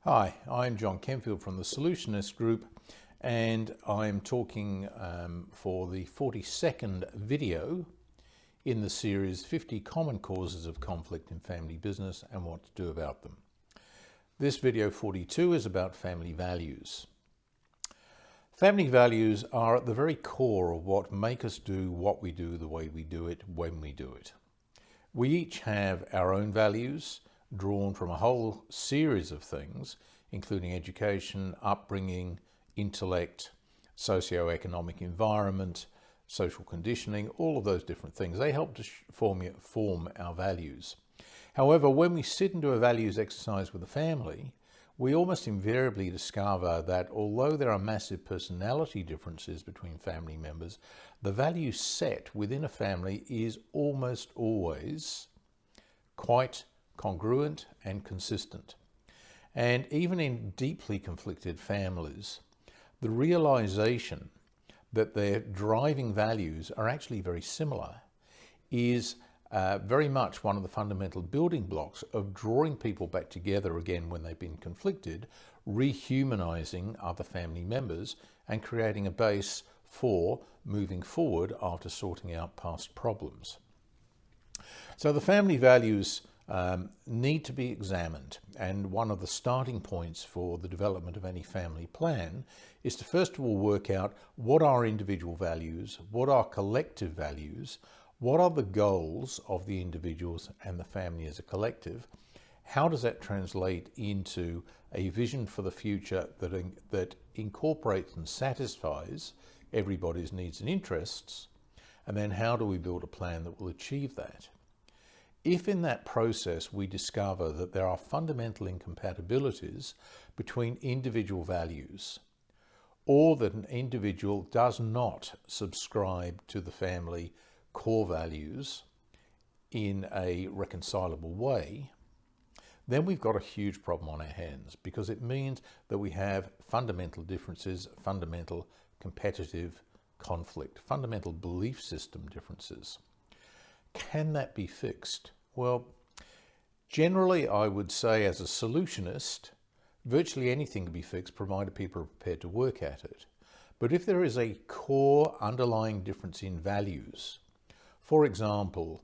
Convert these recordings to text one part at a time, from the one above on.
Hi, I'm John Kenfield from the Solutionist group, and I'm talking for the 42nd video in the series 50 Common Causes of Conflict in Family Business and What to Do About Them. This video 42 is about family values. Family values are at the very core of what make us do what we do the way we do it when we do it. We each have our own values, drawn from a whole series of things, including education, upbringing, intellect, socio-economic environment, social conditioning, all of those different things. They help to form our values. However, when we sit and do a values exercise with a family, we almost invariably discover that although there are massive personality differences between family members, the value set within a family is almost always quite congruent and consistent. And even in deeply conflicted families, the realization that their driving values are actually very similar is very much one of the fundamental building blocks of drawing people back together again when they've been conflicted, rehumanizing other family members and creating a base for moving forward after sorting out past problems. So the family values need to be examined, and one of the starting points for the development of any family plan is to first of all work out what are individual values, what are collective values, what are the goals of the individuals and the family as a collective, how does that translate into a vision for the future that incorporates and satisfies everybody's needs and interests, and then how do we build a plan that will achieve that. If in that process we discover that there are fundamental incompatibilities between individual values, or that an individual does not subscribe to the family core values in a reconcilable way, then we've got a huge problem on our hands, because it means that we have fundamental differences, fundamental competitive conflict, fundamental belief system differences. Can that be fixed? Well, generally I would say as a solutionist, virtually anything can be fixed provided people are prepared to work at it. But if there is a core underlying difference in values, for example,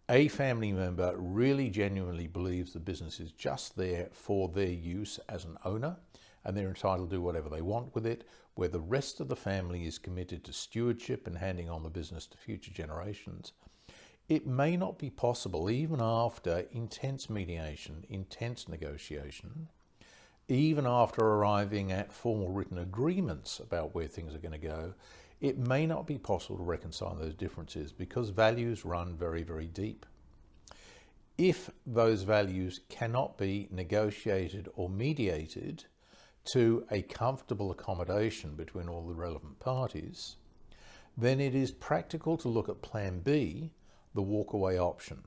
a family member really genuinely believes the business is just there for their use as an owner and they're entitled to do whatever they want with it, where the rest of the family is committed to stewardship and handing on the business to future generations, it may not be possible, even after intense mediation, intense negotiation, even after arriving at formal written agreements about where things are going to go, it may not be possible to reconcile those differences because values run very, very deep. If those values cannot be negotiated or mediated to a comfortable accommodation between all the relevant parties, then it is practical to look at Plan B, the walkaway option,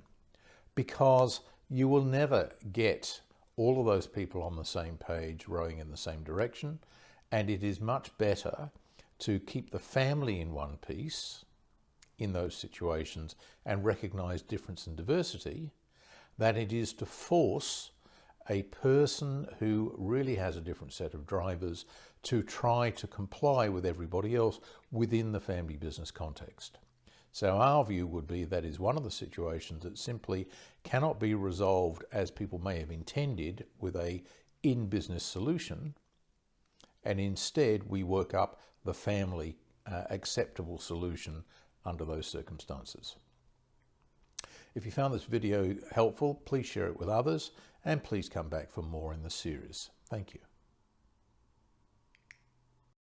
because you will never get all of those people on the same page rowing in the same direction, and it is much better to keep the family in one piece in those situations and recognize difference and diversity than it is to force a person who really has a different set of drivers to try to comply with everybody else within the family business context. So our view would be that is one of the situations that simply cannot be resolved as people may have intended with a in-business solution, and instead we work up the family acceptable solution under those circumstances. If you found this video helpful, please share it with others and please come back for more in the series. Thank you.